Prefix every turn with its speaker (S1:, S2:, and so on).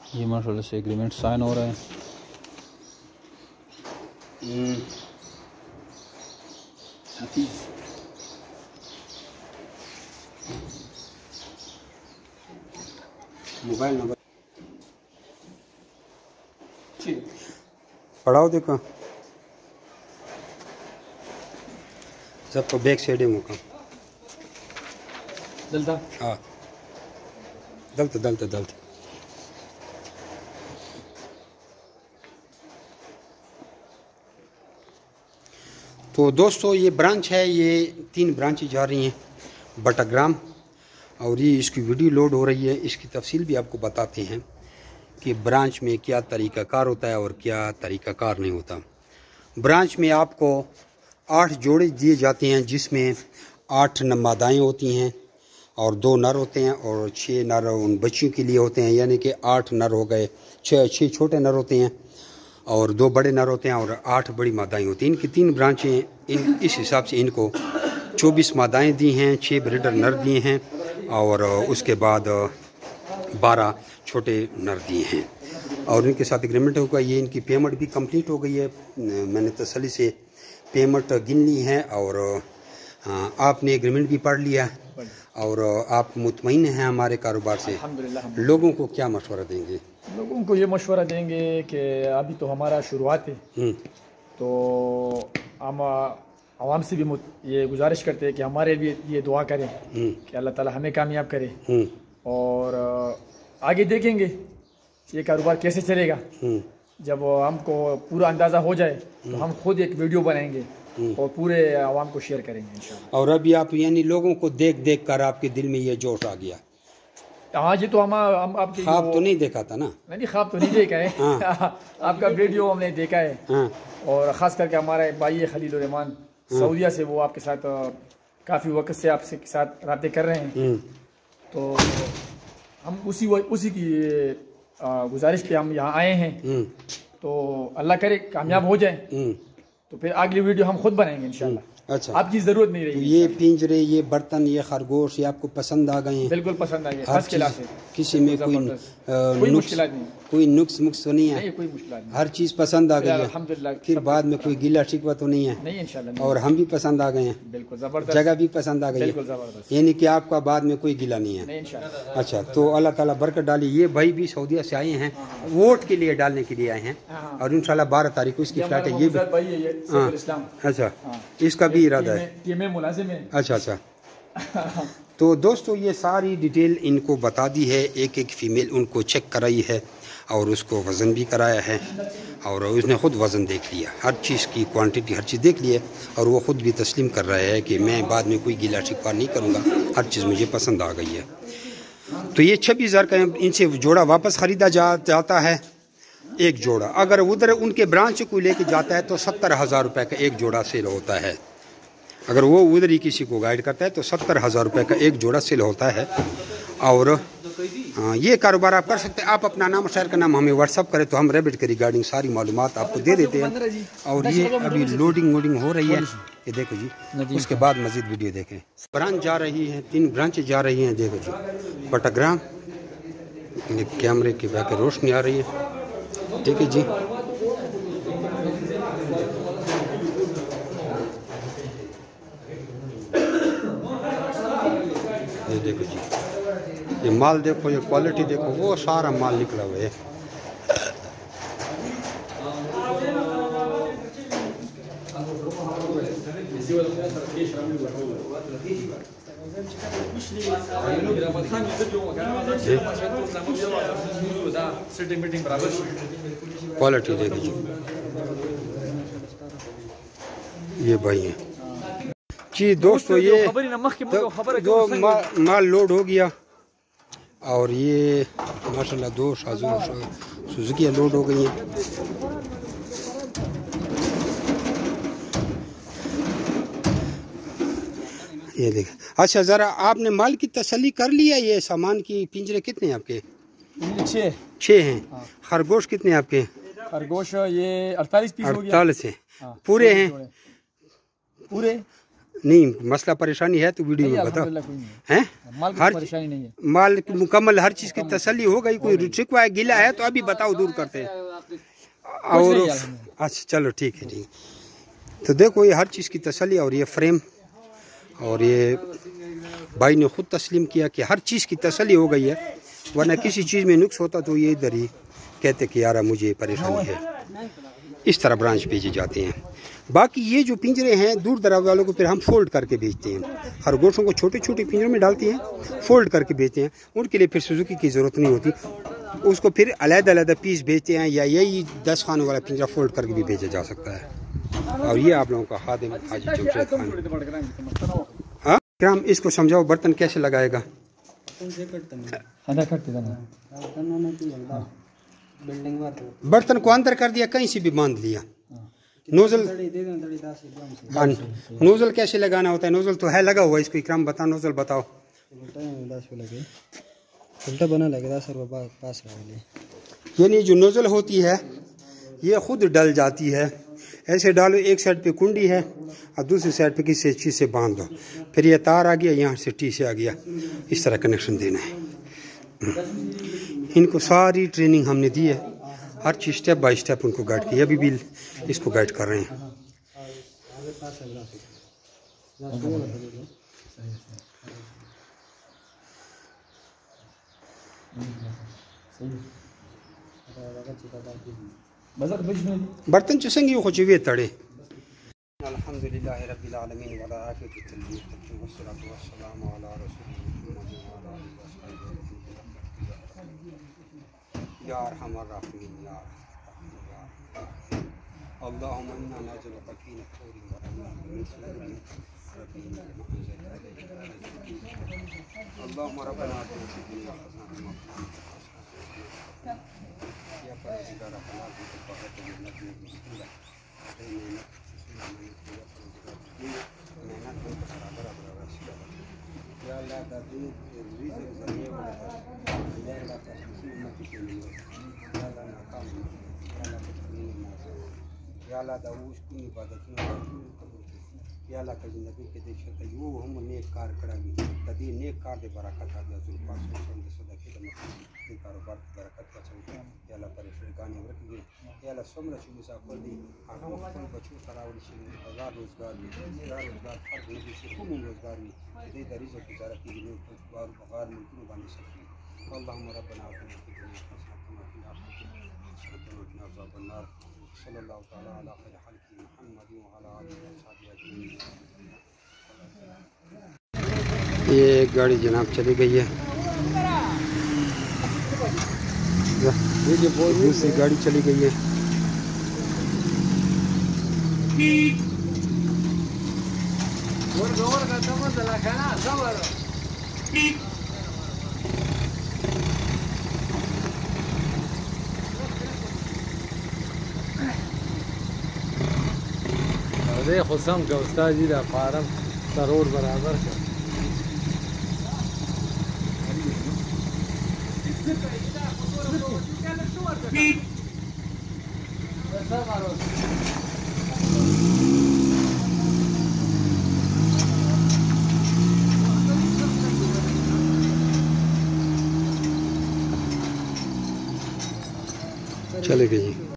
S1: ये माशाल्लाह से एग्रीमेंट साइन हो रहा है।
S2: मोबाइल नंबर पढ़ाओ देखो सबको बैक साइड मुका
S1: दलता
S2: हाँ दलता तो दोस्तों ये ब्रांच है, ये 3 ब्रांचें जा रही हैं बटाग्राम, और ये इसकी वीडियो लोड हो रही है। इसकी तफसील भी आपको बताते हैं कि ब्रांच में क्या तरीक़ाकार होता है और क्या तरीक़ाकार नहीं होता। ब्रांच में आपको 8 जोड़े दिए जाते हैं, जिसमें 8 मादाएँ होती हैं और 2 नर होते हैं और 6 नर उन बच्चियों के लिए होते हैं, यानी कि 8 नर हो गए, 6 छोटे नर होते हैं और 2 बड़े नर होते हैं और 8 बड़ी मादाएँ होती हैं। इनकी 3 ब्रांचें, इस हिसाब से इनको 24 मादाएँ दी हैं, 6 ब्रीडर नर दिए हैं और उसके बाद 12 छोटे नर दिए हैं और इनके साथ एग्रीमेंट होगा। ये इनकी पेमेंट भी कंप्लीट हो गई है, मैंने तसल्ली से पेमेंट गिन ली है और आपने एग्रीमेंट भी पढ़ लिया और आप मुतमईन हैं हमारे कारोबार से। लोगों को क्या मशवरा देंगे?
S3: लोगों को ये मशवरा देंगे कि अभी तो हमारा शुरुआत है, तो हम आवाम से भी ये गुजारिश करते हैं कि हमारे लिए ये दुआ करें कि अल्लाह ताला हमें कामयाब करे और आगे देखेंगे ये कारोबार कैसे चलेगा। जब हमको पूरा अंदाज़ा हो जाए तो हम खुद एक वीडियो बनाएंगे और पूरे आवाम को शेयर करेंगे इंशाल्लाह।
S2: और अभी आप यानी लोगों को देख कर आपके दिल में ये जोश आ गया?
S3: हाँ जी, तो हम आपके
S2: ख्वाब तो नहीं देखा था ना?
S3: नहीं, ख्वाब तो नहीं देखा है। हाँ। आपका वीडियो हमने देखा है। हाँ। और ख़ास करके हमारे भाई खलील रहमान सऊदीया से, वो आपके साथ काफ़ी वक्त से आपसे के साथ राब्ते कर रहे हैं, तो हम उसी की गुजारिश पे हम यहाँ आए हैं। तो अल्लाह करे कामयाब हो जाए तो फिर अगली वीडियो हम खुद बनाएंगे इंशाल्लाह। अच्छा, आपकी ज़रूरत नहीं रहेगी।
S2: ये पिंजरे, ये बर्तन, ये खरगोश, ये आपको पसंद आ गए हैं?
S3: बिल्कुल पसंद आ गए, फर्स्ट क्लास है।
S2: किसी में कोई
S3: मुश्किल नहीं,
S2: कोई नुक्स तो नहीं है?
S3: कोई मुश्किल नहीं,
S2: हर चीज़ पसंद आ गई है
S3: अल्हम्दुलिल्लाह।
S2: फिर बाद में कोई गिला शिकवा तो नहीं है?
S3: नहीं इंशाल्लाह।
S2: और हम भी पसंद आ गए हैं?
S3: बिल्कुल ज़बरदस्त,
S2: जगह भी पसंद आ गई है?
S3: बिल्कुल ज़बरदस्त,
S2: यानी कि आपका बाद में कोई गिला नहीं है?
S3: नहीं इंशाल्लाह।
S2: अच्छा, तो अल्लाह ताला बरकत डाली। ये भाई भी सऊदीया से आए हैं, वोट के लिए डालने के लिए आए हैं और इंशाल्लाह 12 तारीख को इसकी फ्लैट है। ये भी अच्छा, इसका भी इरादा है?
S3: मुलाजिम है।
S2: अच्छा तो दोस्तों ये सारी डिटेल इनको बता दी है, एक फ़ीमेल उनको चेक कराई है और उसको वज़न भी कराया है और उसने ख़ुद वज़न देख लिया, हर चीज़ की क्वांटिटी हर चीज़ देख ली है और वो ख़ुद भी तस्लीम कर रहा है कि मैं बाद में कोई गिला शिकवा नहीं करूँगा, हर चीज़ मुझे पसंद आ गई है। तो ये 26,000 का इनसे जोड़ा वापस ख़रीदा जाता है, एक जोड़ा। अगर उधर उनके ब्रांच को लेके जाता है तो 70,000 रुपये का एक जोड़ा सेल होता है। अगर वो उधर ही किसी को गाइड करता है तो 70,000 रुपये का एक जोड़ा सेल होता है। और ये कारोबार आप कर सकते हैं। आप अपना नाम और शहर का नाम हमें व्हाट्सअप करें तो हम रैबिट के रिगार्डिंग सारी मालूमात आपको दे देते हैं। और ये अभी लोडिंग हो रही है, ये देखो जी, उसके बाद मज़ीद वीडियो देखें। ब्रांच जा रही है, 3 ब्रांचें जा रही हैं, देखो जी। बटाग्राम, कैमरे की बैक रोशनी आ रही है, ठीक है जी। ये देखो जी, ये माल देखो, ये क्वालिटी देखो, वो सारा माल निकला हुआ है। क्वालिटी देखो जी, ये भाई है जी। दोस्तों ये जो माल लोड हो गया और ये माशाल्लाह 2 सुजुकी लोड हो गई हैं। ये देख, अच्छा ज़रा आपने माल की तसल्ली कर लिया? ये सामान की पिंजरे कितने हैं आपके? 6 हैं। हाँ। खरगोश कितने हैं आपके?
S3: खरगोश ये 48 पीस हो गया।
S2: 48 है। हाँ। पूरे हैं?
S3: पूरे
S2: नहीं मसला परेशानी है तो वीडियो में बताओ। हैं
S3: हर परेशानी नहीं है,
S2: माल मुकम्मल हर चीज़ की तसल्ली हो गई। कोई शिकवा है गिला है तो अभी बताओ, दूर करते हैं। और अच्छा चलो ठीक है ठीक। तो देखो ये हर चीज़ की तसल्ली, और ये फ्रेम, और ये भाई ने खुद तस्लीम किया कि हर चीज़ की तसल्ली हो गई है, वरना किसी चीज़ में नुक्स होता तो ये इधर ही कहते कि यार मुझे परेशानी है। इस तरह ब्रांच भेजे जाते हैं। बाकी ये जो पिंजरे हैं दूर दराज वालों को फिर हम फोल्ड करके बेचते हैं। खरगोशों को छोटे छोटे पिंजरों में डालते हैं, फोल्ड करके बेचते हैं। उनके लिए फिर सुजुकी की ज़रूरत नहीं होती, उसको फिर अलग-अलग पीस बेचते हैं, या यही 10 खानों वाला पिंजरा फोल्ड करके भी बेचा जा सकता है। और ये आप लोगों का खादिम हाजी जमशेद खान। हाँ ग्राम, इसको समझाओ बर्तन कैसे लगाएगा। बर्तन को अंदर कर दिया, कहीं से भी बांध लिया। नोजल, हाँ नोजल कैसे लगाना होता है? नोजल तो है लगा हुआ, इसको इकराम बता, नोजल बताओ।
S4: उल्टा बना लगेगा सर पास।
S2: यानी जो नोजल होती है ये खुद डल जाती है। ऐसे डालो, एक साइड पे कुंडी है और दूसरी साइड पे किसी चीज़ से बांध दो, फिर ये तार आ गया, यहाँ से टी से आ गया, इस तरह कनेक्शन देना है। इनको सारी ट्रेनिंग हमने दी है, हर चीज़ स्टेप बाय स्टेप उनको गाइड की। अभी भी इसको गाइड कर रहे हैं। बर्तन चुसेंगे वो खुची तड़े। अल्हम्दुलिल्लाह रब्बिल आलमीन वला आकिबतुल मुत्तकीन वस्सलातु वस्सलामु अला रसूलिल्लाह वअला आलिहि वसहबिहि या अरहमर राहिमीन या अल्लाहुम्मा इन्ना नजलुका फी नूरिन व मिन सुरूरिन रब्बिना अल्लाहुम्मा रब्बना आतिना फिद दुनिया हसनतन व फिल आखिरति या परवरदिगार अपना भी बहुत मेहनत में या अल्लाह दा रिज़्क़ ज़रिए या अल्लाह ता उम्मत के लिए या अल्लाह नाकाम या अल्लाह दा उसकी इबादत में या अल्लाह का जिंदगी के देश का यो हम नेक कार करांगे तभी नेक कार दे बरकत आ गया जुल्फा सुन दे सदा के दम के कारोबार की बरकत का चलता या अल्लाह परेशान गाने रखिए या अल्लाह समरा शुरू सा कर दी आखिर फल बच्चों सरावड़ी से हजार रोजगार में फर्क नहीं से खूब रोजगार में दे दरीज और गुजारा की जिन्हें बार बगार मुल्कों बन सकती अल्लाहुम्मा रब्बना आतिना फिद दुनिया हसनतन व फिल आखिरति हसनतन व क़िना अज़ाबन नार सल्लल्लाहु तआला अला खैर खल्क़ि मुहम्मद व अला आलिहि व सहाबिहि अजमईन। ये एक गाड़ी जनाब चली गई है, दूसरी गाड़ी चली गई है।
S4: अरे खुशम का उस्ताद जी का फार्म करोड़ बराबर का
S2: चले गई।